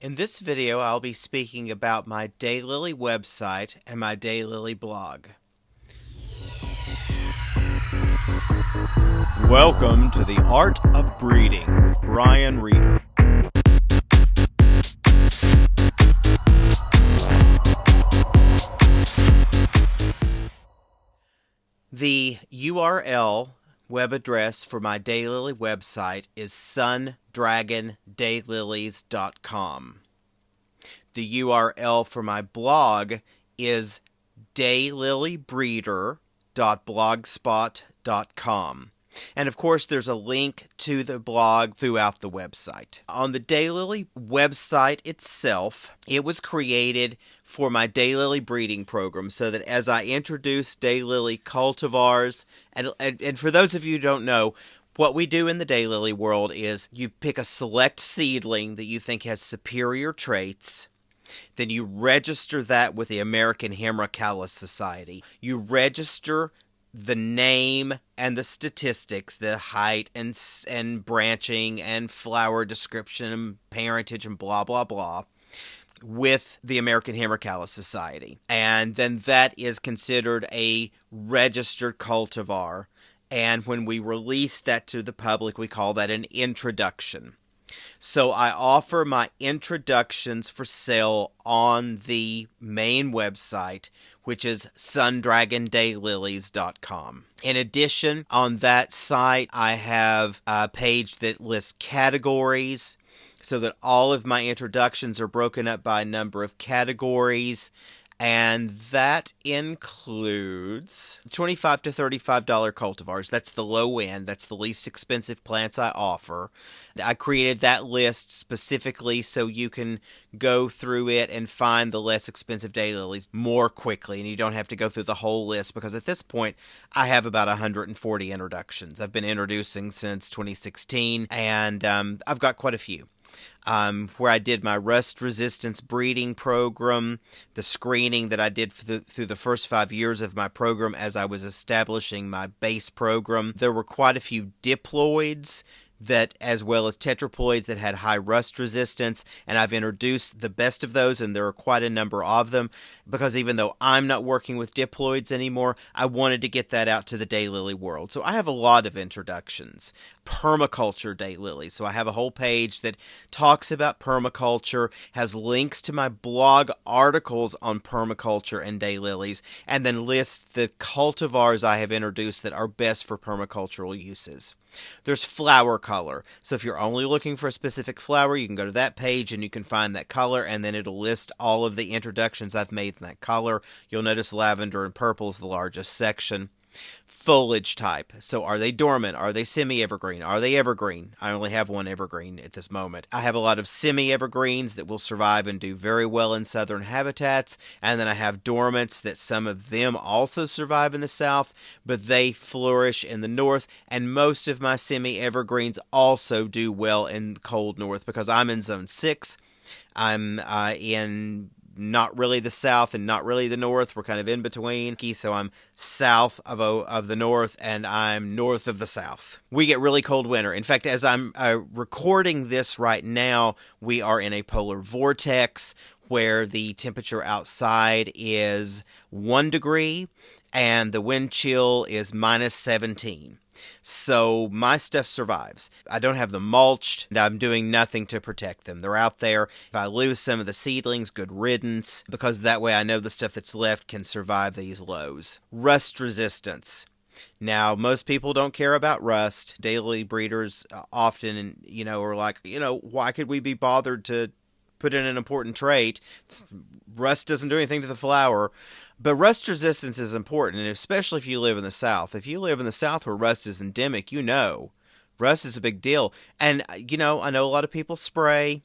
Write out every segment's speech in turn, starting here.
In this video, I'll be speaking about my Daylily website and my Daylily blog. Welcome to the Art of Breeding with Brian Reeder. The URL web address for my Daylily website is sundragondaylilies.com. The URL for my blog is daylilybreeder.blogspot.com. And of course, there's a link to the blog throughout the website. On the Daylily website itself, it was created for my Daylily breeding program so that as I introduce Daylily cultivars, and for those of you who don't know, what we do in the Daylily world is you pick a select seedling that you think has superior traits. Then you register that with the American Hemerocallis Society. You register the name and the statistics, the height and branching and flower description and parentage and blah, blah, blah, with the American Hemerocallis Society. And then that is considered a registered cultivar. And when we release that to the public, we call that an introduction. So I offer my introductions for sale on the main website, which is sundragondaylilies.com. In addition, on that site, I have a page that lists categories so that all of my introductions are broken up by a number of categories. And that includes $25 to $35 cultivars. That's the low end. That's the least expensive plants I offer. I created that list specifically so you can go through it and find the less expensive daylilies more quickly. And you don't have to go through the whole list because at this point, I have about 140 introductions. I've been introducing since 2016, and I've got quite a few. Where I did my rust resistance breeding program, the screening that I did through the first 5 years of my program as I was establishing my base program. There were quite a few diploids that, as well as tetraploids that had high rust resistance, and I've introduced the best of those, and there are quite a number of them, because even though I'm not working with diploids anymore, I wanted to get that out to the daylily world. So I have a lot of introductions. Permaculture daylily. So I have a whole page that talks about permaculture, has links to my blog articles on permaculture and daylilies, and then lists the cultivars I have introduced that are best for permacultural uses. There's flower color. So if you're only looking for a specific flower, you can go to that page and you can find that color, and then it'll list all of the introductions I've made in that color. You'll notice lavender and purple is the largest section. Foliage type. So are they dormant? Are they semi-evergreen? Are they evergreen? I only have one evergreen at this moment. I have a lot of semi-evergreens that will survive and do very well in southern habitats, and then I have dormants that some of them also survive in the south, but they flourish in the north, and most of my semi-evergreens also do well in the cold north because I'm in zone 6. I'm in not really the south and not really the north. We're kind of in between. So I'm south of the north and I'm north of the south. We get really cold winter. In fact, as I'm recording this right now, we are in a polar vortex where the temperature outside is 1 degree and the wind chill is minus 17. So my stuff survives. I don't have them mulched, and I'm doing nothing to protect them. They're out there. If I lose some of the seedlings, good riddance, because that way I know the stuff that's left can survive these lows. Rust resistance. Now, most people don't care about rust. Daily breeders often, are like, why could we be bothered to put in an important trait? Rust doesn't do anything to the flower. But rust resistance is important, and especially if you live in the South. If you live in the South where rust is endemic, rust is a big deal. And, I know a lot of people spray.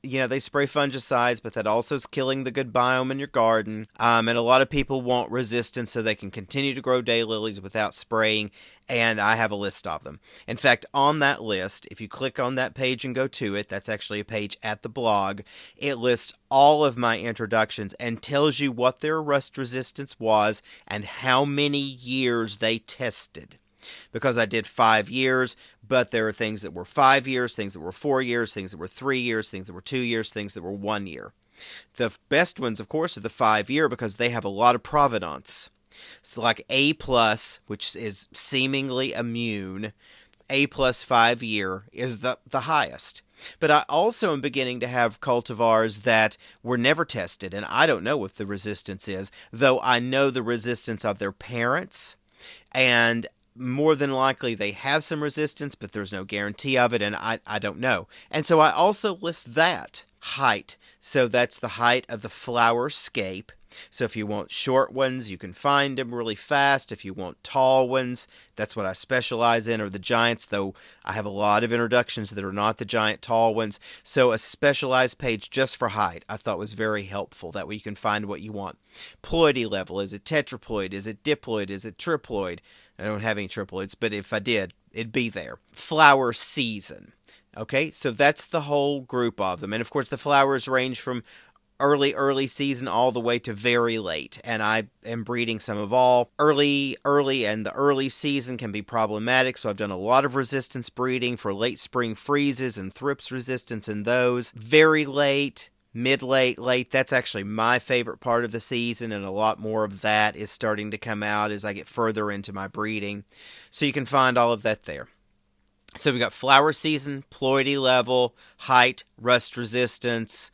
They spray fungicides, but that also is killing the good biome in your garden. And a lot of people want resistance so they can continue to grow daylilies without spraying, and I have a list of them. In fact, on that list, if you click on that page and go to it, that's actually a page at the blog, it lists all of my introductions and tells you what their rust resistance was and how many years they tested. because I did 5 years, but there are things that were 5 years, things that were 4 years, things that were 3 years, things that were 2 years, things that were 1 year. The best ones, of course, are the 5-year because they have a lot of provenance. So like A+, which is seemingly immune, A+ 5-year is the highest. But I also am beginning to have cultivars that were never tested, and I don't know what the resistance is, though I know the resistance of their parents, and more than likely they have some resistance, but there's no guarantee of it, and I don't know. And so I also list that. Height. So that's the height of the flower scape. So if you want short ones, you can find them really fast. If you want tall ones, that's what I specialize in, or the giants, though I have a lot of introductions that are not the giant tall ones. So a specialized page just for height I thought was very helpful. That way you can find what you want. Ploidy level. Is it tetraploid? Is it diploid? Is it triploid? I don't have any triploids, but if I did, it'd be there. Flower season. Okay, so that's the whole group of them. And of course, the flowers range from early season all the way to very late. And I am breeding some of all. Early, and the early season can be problematic. So I've done a lot of resistance breeding for late spring freezes and thrips resistance in those. Very late, mid-late, late, that's actually my favorite part of the season, and a lot more of that is starting to come out as I get further into my breeding. So you can find all of that there. So we got flower season, ploidy level, height, rust resistance,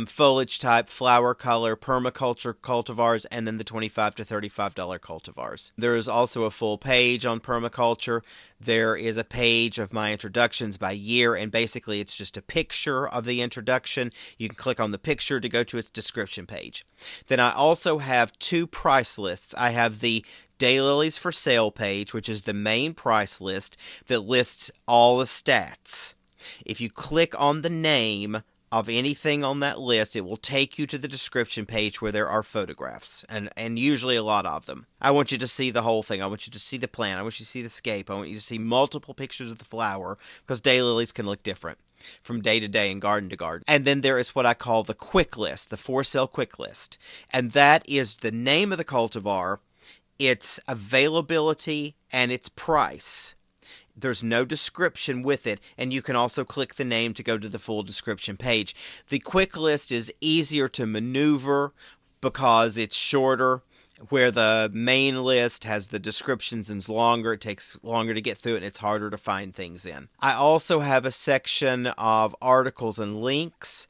foliage type, flower color, permaculture cultivars, and then the $25 to $35 cultivars. There is also a full page on permaculture. There is a page of my introductions by year, and basically it's just a picture of the introduction. You can click on the picture to go to its description page. Then I also have 2 price lists. I have the Daylilies for Sale page, which is the main price list that lists all the stats. If you click on the name of anything on that list, it will take you to the description page where there are photographs, and usually a lot of them. I want you to see the whole thing. I want you to see the plant. I want you to see the scape. I want you to see multiple pictures of the flower, because daylilies can look different from day to day and garden to garden. And then there is what I call the quick list, the for sale quick list. And that is the name of the cultivar, its availability, and its price. There's no description with it, and you can also click the name to go to the full description page. The quick list is easier to maneuver because it's shorter, where the main list has the descriptions and is longer. It takes longer to get through it, and it's harder to find things in. I also have a section of articles and links,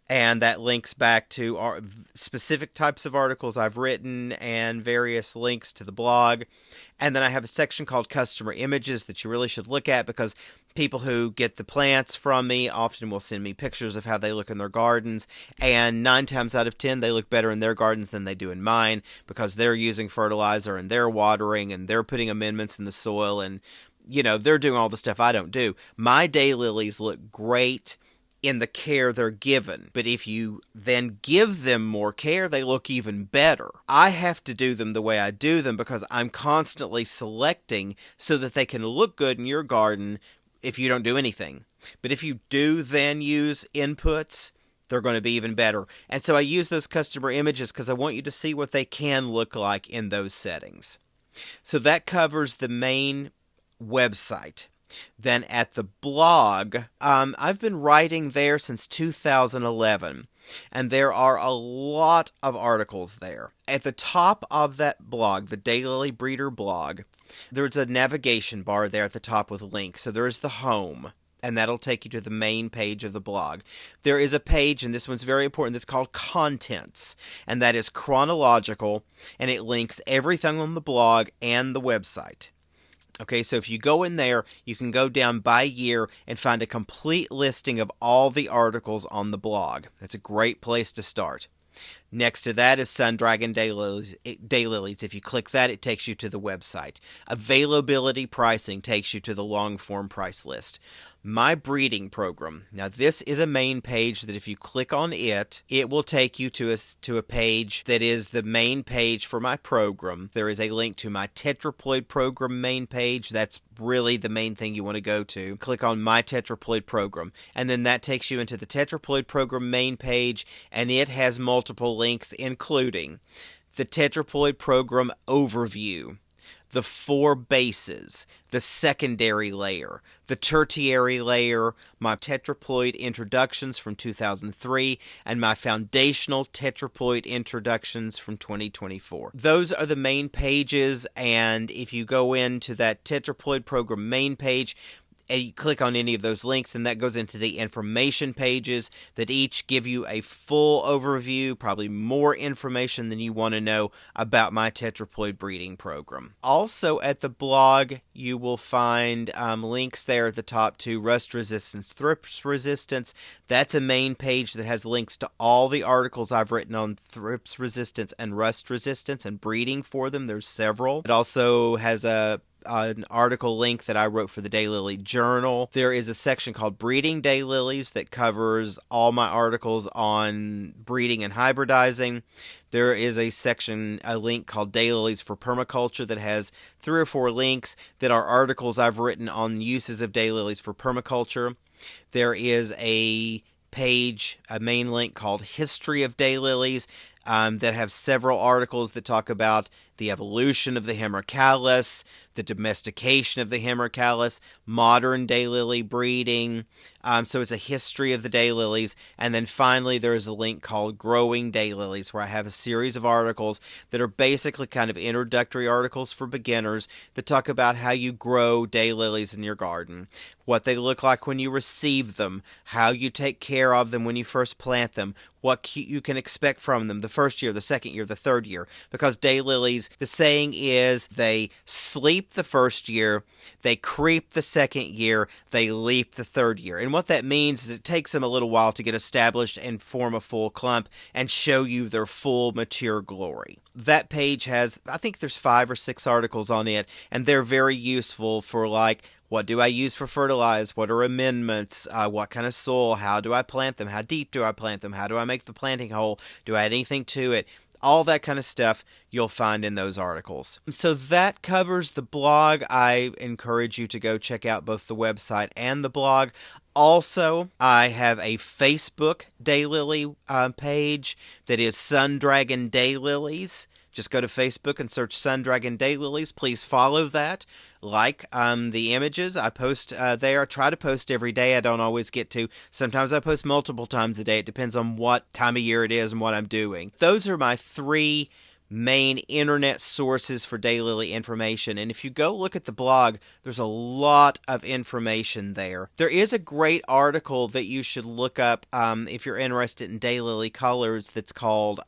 and that links back to specific types of articles I've written and various links to the blog. And then I have a section called customer images that you really should look at, because people who get the plants from me often will send me pictures of how they look in their gardens. And 9 times out of 10, they look better in their gardens than they do in mine, because they're using fertilizer and they're watering and they're putting amendments in the soil, and, they're doing all the stuff I don't do. My daylilies look great in the care they're given. But if you then give them more care, they look even better. I have to do them the way I do them because I'm constantly selecting so that they can look good in your garden if you don't do anything. But if you do then use inputs, they're going to be even better. And so I use those customer images because I want you to see what they can look like in those settings. So that covers the main website. Then at the blog, I've been writing there since 2011, and there are a lot of articles there. At the top of that blog, the Daylily Breeder blog, there's a navigation bar there at the top with links. So there is the home, and that'll take you to the main page of the blog. There is a page, and this one's very important, that's called Contents, and that is chronological, and it links everything on the blog and the website. Okay, so if you go in there, you can go down by year and find a complete listing of all the articles on the blog. That's a great place to start. Next to that is Sundragon Daylilies. If you click that, it takes you to the website. Availability pricing takes you to the long form price list. My breeding program. Now this is a main page that if you click on it, it will take you to a page that is the main page for my program. There is a link to my tetraploid program main page. That's really the main thing you want to go to. Click on my tetraploid program, and then that takes you into the tetraploid program main page, and it has multiple links including the tetraploid program overview, the 4 bases, the secondary layer, the tertiary layer, my tetraploid introductions from 2003, and my foundational tetraploid introductions from 2024. Those are the main pages, and if you go into that tetraploid program main page, and you click on any of those links, and that goes into the information pages that each give you a full overview, probably more information than you want to know about my tetraploid breeding program. Also at the blog, you will find links there at the top to rust resistance, thrips resistance. That's a main page that has links to all the articles I've written on thrips resistance and rust resistance and breeding for them. There's several. It also has an article link that I wrote for the Daylily Journal. There is a section called Breeding Daylilies that covers all my articles on breeding and hybridizing. There is a link called Daylilies for Permaculture that has 3 or 4 links that are articles I've written on uses of daylilies for permaculture. There is a main link called History of Daylilies that have several articles that talk about the evolution of the Hemerocallis, the domestication of the Hemerocallis, modern daylily breeding. So it's a history of the daylilies. And then finally, there is a link called Growing Daylilies, where I have a series of articles that are basically kind of introductory articles for beginners that talk about how you grow daylilies in your garden, what they look like when you receive them, how you take care of them when you first plant them, what you can expect from them the first year, the second year, the third year. Because daylilies, the saying is, they sleep the first year, they creep the second year, they leap the third year. And what that means is it takes them a little while to get established and form a full clump and show you their full mature glory. That page has, I think there's 5 or 6 articles on it, and they're very useful for what do I use for fertilize? What are amendments? What kind of soil? How do I plant them? How deep do I plant them? How do I make the planting hole? Do I add anything to it? All that kind of stuff you'll find in those articles. So that covers the blog. I encourage you to go check out both the website and the blog. Also, I have a Facebook daylily page that is Sundragon Daylilies. Just go to Facebook and search Sundragon Daylilies. Please follow that. Like the images. I post there. I try to post every day. I don't always get to. Sometimes I post multiple times a day. It depends on what time of year it is and what I'm doing. Those are my 3 main internet sources for daylily information. And if you go look at the blog, there's a lot of information there. There is a great article that you should look up if you're interested in daylily colors that's called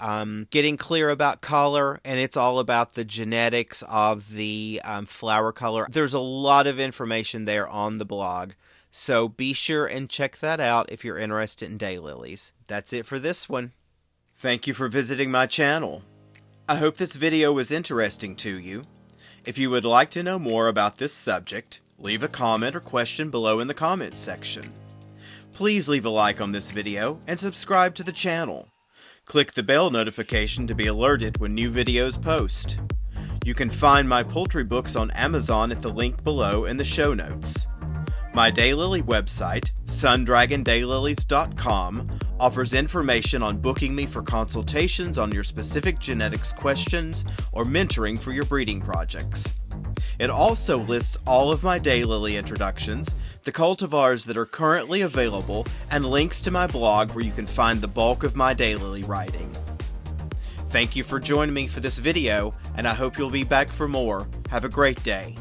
Getting Clear About Color, and it's all about the genetics of the flower color. There's a lot of information there on the blog. So be sure and check that out if you're interested in daylilies. That's it for this one. Thank you for visiting my channel. I hope this video was interesting to you. If you would like to know more about this subject, leave a comment or question below in the comments section. Please leave a like on this video and subscribe to the channel. Click the bell notification to be alerted when new videos post. You can find my poultry books on Amazon at the link below in the show notes. My daylily website, sundragondaylilies.com, offers information on booking me for consultations on your specific genetics questions or mentoring for your breeding projects. It also lists all of my daylily introductions, the cultivars that are currently available, and links to my blog where you can find the bulk of my daylily writing. Thank you for joining me for this video, and I hope you'll be back for more. Have a great day.